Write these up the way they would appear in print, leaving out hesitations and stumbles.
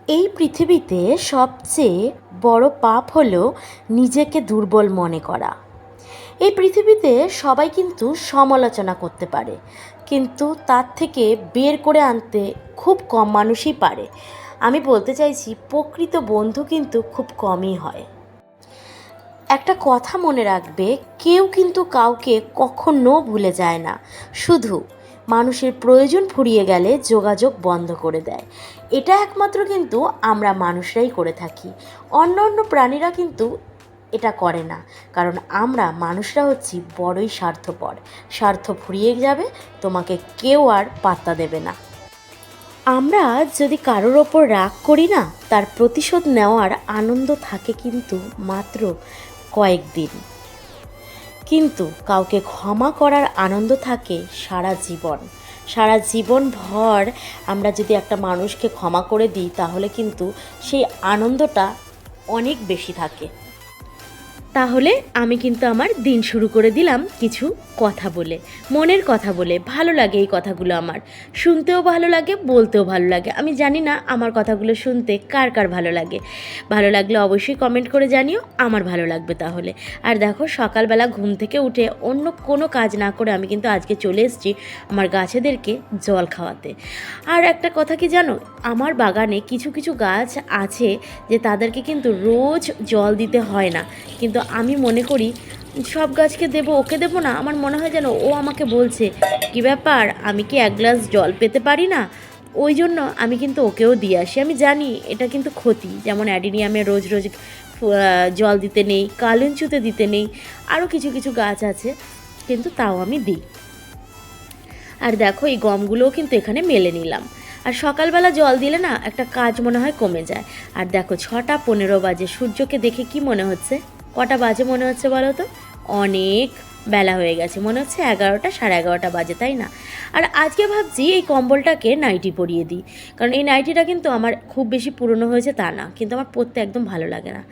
এই পৃথিবীতে সবচেয়ে বড় পাপ হলো নিজেকে দুর্বল মনে করা। এই পৃথিবীতে সবাই কিন্তু সমালোচনা করতে পারে, কিন্তু তার থেকে বের করে আনতে খুব কম মানুষই পারে। আমি বলতে চাইছি, প্রকৃত বন্ধু কিন্তু খুব কমই হয়। একটা কথা মনে রাখবে, কেউ কিন্তু কাউকে কখনো ভুলে যায় না, শুধু মানুষের প্রয়োজন ফুরিয়ে গেলে যোগাযোগ বন্ধ করে দেয়। এটা একমাত্র কিন্তু আমরা মানুষরাই করে থাকি, অন্য অন্য প্রাণীরা কিন্তু এটা করে না। কারণ আমরা মানুষরা হচ্ছি বড়ই স্বার্থপর। স্বার্থ ফুরিয়ে যাবে, তোমাকে কেউ আর পাত্তা দেবে না। আমরা যদি কারোর ওপর রাগ করি না, তার প্রতিশোধ নেওয়ার আনন্দ থাকে কিন্তু মাত্র কয়েকদিন, কিন্তু কাউকে ক্ষমা করার আনন্দ থাকে সারা জীবন। সারা জীবন ভর আমরা যদি একটা মানুষকে ক্ষমা করে দিই, তাহলে কিন্তু সেই আনন্দটা অনেক বেশি থাকে। তাহলে আমি কিন্তু আমার দিন শুরু করে দিলাম কিছু কথা বলে, মনের কথা বলে। ভালো লাগে এই কথাগুলো, আমার শুনতেও ভালো লাগে, বলতেও ভালো লাগে। আমি জানি না আমার কথাগুলো শুনতে কার কার ভালো লাগে। ভালো লাগলে অবশ্যই কমেন্ট করে জানিও, আমার ভালো লাগবে তাহলে। আর দেখো, সকালবেলা ঘুম থেকে উঠে অন্য কোনো কাজ না করে আমি কিন্তু আজকে চলে এসেছি আমার গাছেদেরকে জল খাওয়াতে। আর একটা কথা কি জানো, আমার বাগানে কিছু কিছু গাছ আছে যে তাদেরকে কিন্তু রোজ জল দিতে হয় না, কিন্তু আমি মনে করি সব গাছকে দেবো, ওকে দেবো না। আমার মনে হয় যেন ও আমাকে বলছে, কি ব্যাপার, আমি কি এক গ্লাস জল পেতে পারি না? ওই জন্য আমি কিন্তু ওকেও দিয়ে আসি। আমি জানি এটা কিন্তু ক্ষতি, যেমন অ্যাডিনিয়ামে রোজ রোজ জল দিতে নেই, কালুঞ্চুতে দিতে নেই, আরও কিছু কিছু গাছ আছে, কিন্তু তাও আমি দিই। আর দেখো, এই গমগুলোও কিন্তু এখানে মেলে নিলাম। আর সকালবেলা জল দিলে না একটা কাজ মনে হয় কমে যায়। আর দেখো, 6:15 বাজে। সূর্যকে দেখে কি মনে হচ্ছে, কটা বাজে মনে হচ্ছে বলো তো? অনেক বেলা হয়ে গেছে, মনে হচ্ছে 11টা, 11:30 বাজে, তাই না? আর আজকে ভাবছি এই কম্বলটাকে নাইটি পরিয়ে দিই, কারণ এই নাইটিটা কিন্তু আমার খুব বেশি পুরনো হয়েছে তা না, কিন্তু আমার পরতে একদম ভালো লাগে না।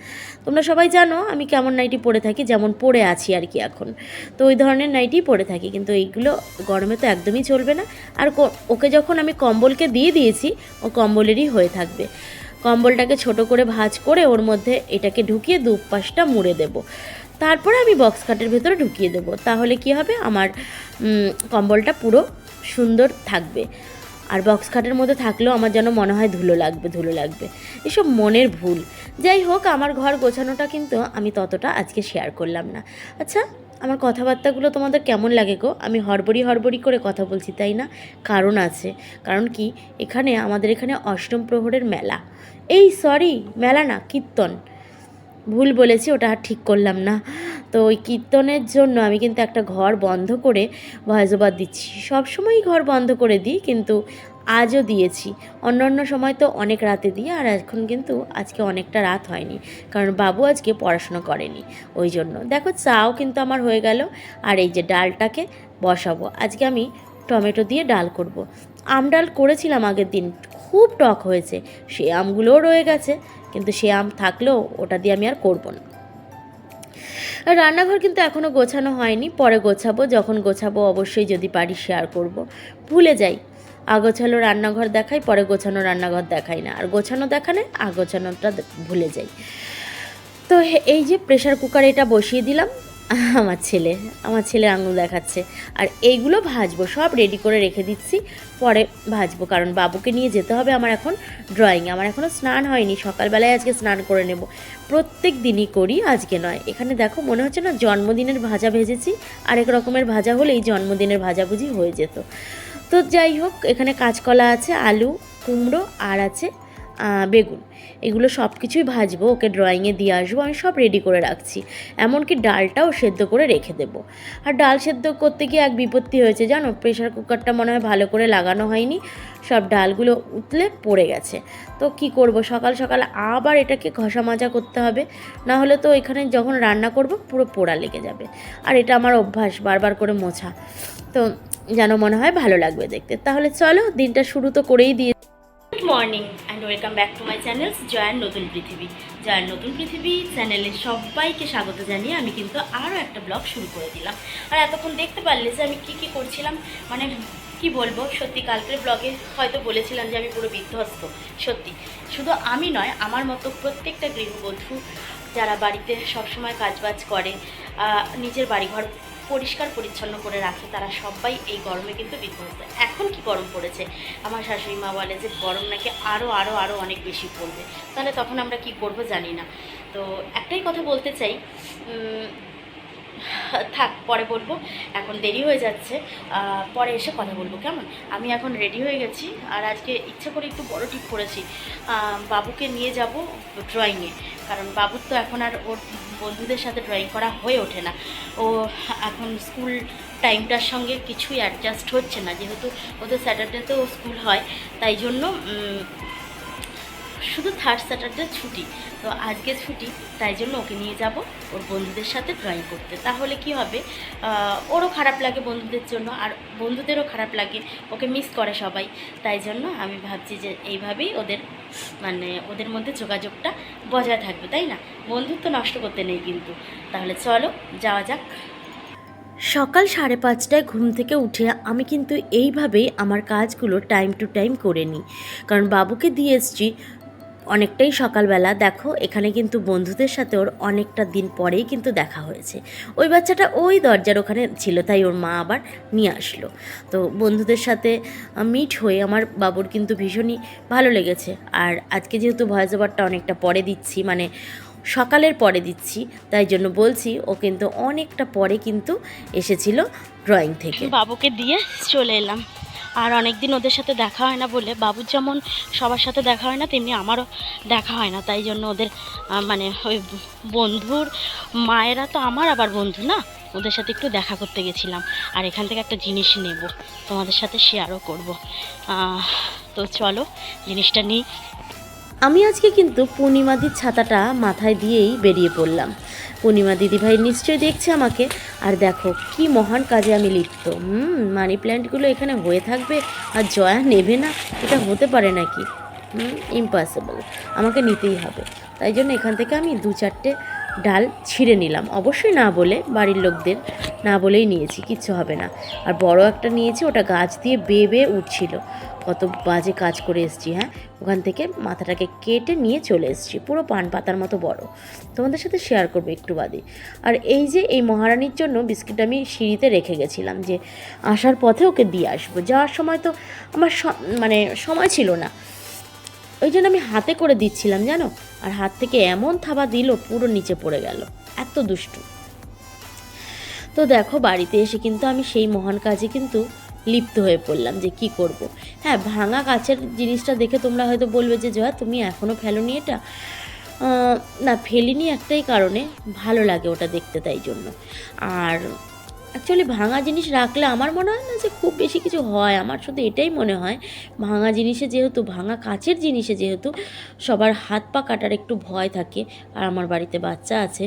তোমরা সবাই জানো আমি কেমন নাইটি পরে থাকি, যেমন পরে আছি আর কি এখন। তো ওই ধরনের নাইটিই পরে থাকি, কিন্তু এইগুলো গরমে তো একদমই চলবে না। আর ওকে যখন আমি কম্বলকে দিয়ে দিয়েছি, ও কম্বলেরই হয়ে থাকবে। কম্বলটাকে ছোট করে ভাঁজ করে ওর মধ্যে এটাকে ঢুকিয়ে দুপাশটা মুড়ে দেব, তারপরে আমি বক্স খাটের ভেতরে ঢুকিয়ে দেব। তাহলে কি হবে, আমার কম্বলটা পুরো সুন্দর থাকবে। আর বক্স খাটের মধ্যে থাকলেও আমার যেন মনে হয় ধুলো লাগবে ধুলো লাগবে, এসব মনের ভুল। যাই হোক, আমার ঘর গোছানোটা কিন্তু আমি ততটা আজকে শেয়ার করলাম না। আচ্ছা, আমার কথাবার্তাগুলো তোমাদের কেমন লাগে গো? আমি হড়বড়ি হড়বড়ি করে কথা বলছি, তাই না? কারণ আছে। কারণ কি, আমাদের এখানে অষ্টম প্রহরের মেলা। এই সরি, মেলা না, কীর্তন। ভুল বলেছি, ওটা আর ঠিক করলাম না। তো ওই কীর্তনের জন্য আমি কিন্তু একটা ঘর বন্ধ করে ভয়েস ওভার দিচ্ছি। সবসময়ই ঘর বন্ধ করে দিই, কিন্তু আজও দিয়েছি। অন্য অন্য সময় তো অনেক রাতে দিই, আর এখন কিন্তু আজকে অনেকটা রাত হয়নি, কারণ বাবু আজকে পড়াশোনা করেনি। ওই জন্য দেখো, চাও কিন্তু আমার হয়ে গেল। আর এই যে ডালটাকে বসাবো, আজকে আমি টমেটো দিয়ে ডাল করব। আম ডাল করেছিলাম আগের দিন, খুব টক হয়েছে। সে আমগুলোও রয়ে গেছে, কিন্তু সে আম থাকলেও ওটা দিয়ে আমি আর করব না। রান্নাঘর কিন্তু এখনও গোছানো হয়নি, পরে গোছাবো। যখন গোছাবো অবশ্যই যদি পারি শেয়ার করব। ভুলে যাই, আগোছালো রান্নাঘর দেখাই, পরে গোছানো রান্নাঘর দেখাই না। আর গোছানো দেখানে আগোছানোটা ভুলে যাই। তো এই যে প্রেশার কুকারে এটা বসিয়ে দিলাম। আমার ছেলে আঙুল দেখাচ্ছে। আর এইগুলো ভাজবো, সব রেডি করে রেখে দিচ্ছি, পরে ভাজবো। কারণ বাবুকে নিয়ে যেতে হবে আমার এখন ড্রয়িংয়ে। আমার এখনও স্নান হয়নি, সকালবেলায় আজকে স্নান করে নেব। প্রত্যেক দিনই করি, আজকে নয়। এখানে দেখো, মনে হচ্ছে না জন্মদিনের ভাজা ভেজেছি। আরেক রকমের ভাজা হলেই জন্মদিনের ভাজাভুজি হয়ে যেত। তো যাই হোক, এখানে কাঁচকলা আছে, আলু, কুমড়ো, আর আছে বেগুন। এগুলো সব কিছুই ভাজবো, ওকে ড্রয়িংয়ে দিয়ে আসবো। আমি সব রেডি করে রাখছি, এমনকি ডালটাও সেদ্ধ করে রেখে দেবো। আর ডাল সেদ্ধ করতে গিয়ে এক বিপত্তি হয়েছে জানো, প্রেশার কুকারটা মনে হয় ভালো করে লাগানো হয়নি, সব ডালগুলো উতলে পড়ে গেছে। তো কি করব, সকাল সকাল আবার এটাকে ঘষা মাজা করতে হবে, না হলে তো এখানে যখন রান্না করব পুরো পোড়া লেগে যাবে। আর এটা আমার অভ্যাস, বারবার করে মোছা, তো যেন মনে হয় ভালো লাগবে দেখতে। তাহলে চলো, দিনটা শুরু তো করেই দিয়ে। Good morning and welcome back to my channel জয়ের নতুন পৃথিবী। জয়ের নতুন পৃথিবী চ্যানেলে সবাইকে স্বাগত জানিয়ে আমি কিন্তু আরও একটা ব্লগ শুরু করে দিলাম। আর এতক্ষণ দেখতে পারলে যে আমি কী করছিলাম, মানে কি বলবো, সত্যি কালকের ব্লগে হয়তো বলেছিলাম যে আমি পুরো বিধ্বস্ত। সত্যি শুধু আমি নয়, আমার মতো প্রত্যেকটা গৃহবধূ যারা বাড়িতে সবসময় কাজবাজ করে, নিজের বাড়িঘর পরিষ্কার পরিচ্ছন্ন করে রাখে, তারা সবাই এই গরমে কিন্তু বিধ্বস্ত। এখন কি গরম পড়েছে, আমার শাশুড়ি মা বলে যে গরম নাকি আরও আরও আরও অনেক বেশি পড়বে, তাহলে তখন আমরা কি করব জানি না। তো একটাই কথা বলতে চাই, থাক পরে বলবো, এখন দেরি হয়ে যাচ্ছে, পরে এসে কথা বলবো কেমন। আমি এখন রেডি হয়ে গেছি, আর আজকে ইচ্ছে করে একটু বড় ঠিক করেছি, বাবুকে নিয়ে যাব ড্রয়িংয়ে, কারণ বাবুর তো এখন আর ওর বন্ধুদের সাথে ড্রয়িং করা হয়ে ওঠে না। ও এখন স্কুল টাইমটার সঙ্গে কিছুই অ্যাডজাস্ট হচ্ছে না, যেহেতু ওদের স্যাটারডেতেও স্কুল হয়, তাই জন্য শুধু থার্ড স্যাটারডে ছুটি, তো আজকে ছুটি, তাই জন্য ওকে নিয়ে যাব ওর বন্ধুদের সাথে ড্রয়িং করতে। তাহলে কি হবে, ওরও খারাপ লাগে বন্ধুদের জন্য, আর বন্ধুদেরও খারাপ লাগে, ওকে মিস করে সবাই। তাই জন্য আমি ভাবছি যে এইভাবেই ওদের মধ্যে যোগাযোগটা বজায় থাকবে, তাই না? বন্ধুত্ব নষ্ট করতে নেই কিন্তু। তাহলে চলো যাওয়া যাক। সকাল 5:30টায় ঘুম থেকে উঠে আমি কিন্তু এইভাবেই আমার কাজগুলো টাইম টু টাইম করে নিই, কারণ বাবুকে দিয়ে এসছি অনেকটাই সকালবেলা। দেখো এখানে কিন্তু বন্ধুদের সাথে ওর অনেকটা দিন পরেই কিন্তু দেখা হয়েছে। ওই বাচ্চাটা ওই দরজার ওখানে ছিল, তাই ওর মা আবার নিয়ে আসলো। তো বন্ধুদের সাথে মিট হয়ে আমার বাবুর কিন্তু ভীষণই ভালো লেগেছে। আর আজকে যেহেতু ভয়েস ওভারটা অনেকটা পরে দিচ্ছি, সকালের পরে দিচ্ছি, তাই জন্য বলছি ও কিন্তু অনেকটা পরে কিন্তু এসেছিল ড্রয়িং থেকে। বাবুকে দিয়ে চলে এলাম। আর অনেক দিন ওদের সাথে দেখা হয় না বলে, বাবুর যেমন সবার সাথে দেখা হয় না, তেমনি আমারও দেখা হয় না, তাই জন্য ওদের ওই বন্ধুর মায়েরা তো আমার আবার বন্ধু না, ওদের সাথে একটু দেখা করতে গেছিলাম। আর এখান থেকে একটা জিনিস নেব, তোমাদের সাথে শেয়ারও করব। তো চলো জিনিসটা নিই। আমি আজকে কিন্তু পূর্ণিমাদির ছাতাটা মাথায় দিয়েই বেরিয়ে পড়লাম। পূর্ণিমা দিদিভাই নিশ্চয়ই দেখছে আমাকে, আর দেখো কি মহান কাজে আমি লিপ্ত। মানি প্ল্যান্টগুলো এখানে হয়ে থাকবে আর জয়া নেবে না, এটা হতে পারে নাকি? ইম্পসিবল, আমাকে নিতেই হবে। তাই জন্য এখান থেকে আমি 2-4টে ডাল ছিঁড়ে নিলাম, অবশ্যই না বলে, বাড়ির লোকদের না বলেই নিয়েছি, কিচ্ছু হবে না। আর বড় একটা নিয়েছি, ওটা গাছ দিয়ে বেয়ে বেয়ে উঠছিল। কত বাজে কাজ করে এসেছি। হ্যাঁ, ওখান থেকে মাথাটাকে কেটে নিয়ে চলে এসেছি, পুরো পান পাতার মতো বড়। তোমাদের সাথে শেয়ার করবো একটু বাদে। আর এই যে এই মহারানীর জন্য বিস্কিট আমি সিঁড়িতে রেখে গেছিলাম, যে আসার পথে ওকে দিয়ে আসবো। যাওয়ার সময় তো আমার সময় ছিল না, ওই জন্য আমি হাতে করে দিচ্ছিলাম জানো। আর হাত থেকে এমন থাবা দিল, পুরো নিচে পড়ে গেল, এত দুষ্টু। তো দেখো বাড়িতে এসে কিন্তু আমি সেই মহান কাজে কিন্তু লিপ্ত হয়ে পড়লাম, যে কি করব। হ্যাঁ, ভাঙা কাচের জিনিসটা দেখে তোমরা হয়তো বলবে যে জয়া তুমি এখনও ফেলোনি এটা। না, ফেলিনি একটাই কারণে, ভালো লাগে ওটা দেখতে, তাই জন্য। আর অ্যাকচুয়ালি ভাঙা জিনিস রাখলে আমার মনে হয় না যে খুব বেশি কিছু হয়। আমার শুধু এটাই মনে হয়, ভাঙা জিনিসে যেহেতু, ভাঙা কাচের জিনিসে যেহেতু সবার হাত পা কাটার একটু ভয় থাকে, আর আমার বাড়িতে বাচ্চা আছে,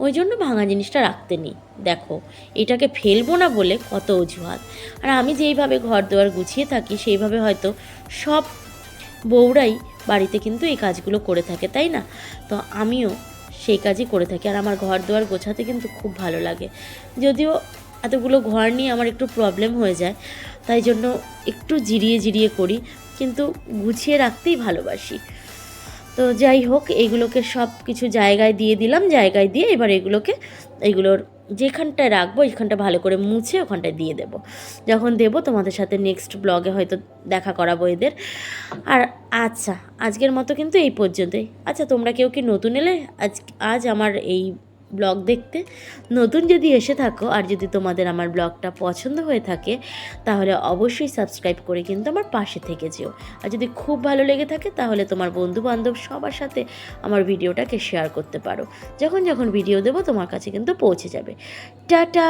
ওই জন্য ভাঙা জিনিসটা রাখতে নেই। দেখো এটাকে ফেলবো না বলে কত অজুহাত। আর আমি যেইভাবে ঘর দুয়ার গুছিয়ে থাকি, সেইভাবে হয়তো সব বউরাই বাড়িতে কিন্তু এই কাজগুলো করে থাকে, তাই না? তো আমিও সেই কাজই করে থাকি। আর আমার ঘর দুয়ার গোছাতে কিন্তু খুব ভালো লাগে, যদিও এতগুলো ঘর নিয়ে আমার একটু প্রবলেম হয়ে যায়, তাই জন্য একটু জিরিয়ে জিরিয়ে করি, কিন্তু গুছিয়ে রাখতেই ভালোবাসি। তো যাই হোক, এইগুলোকে সব কিছু জায়গায় দিয়ে দিলাম, জায়গায় দিয়ে এবার এইগুলোর যেখানটায় রাখবো, এখানটা ভালো করে মুছে ওখানটায় দিয়ে দেব। যখন দেব তোমাদের সাথে নেক্সট ব্লগে হয়তো দেখা করাবো এদের। আর আচ্ছা, আজকের মতো কিন্তু এই পর্যন্তই। আচ্ছা, তোমরা কেউ কি নতুন এলে আজ আমার এই ব্লগ দেখতে? নতুন যদি এসে থাকো, আর যদি তোমাদের আমার ব্লগটা পছন্দ হয়ে থাকে, তাহলে অবশ্যই সাবস্ক্রাইব করে কিন্তু আমার পাশে থেকে যেও। আর যদি খুব ভালো লেগে থাকে, তাহলে তোমার বন্ধু বান্ধব সবার সাথে আমার ভিডিওটাকে শেয়ার করতে পারো। যখন যখন ভিডিও দেবো তোমার কাছে কিন্তু পৌঁছে যাবে। টাটা।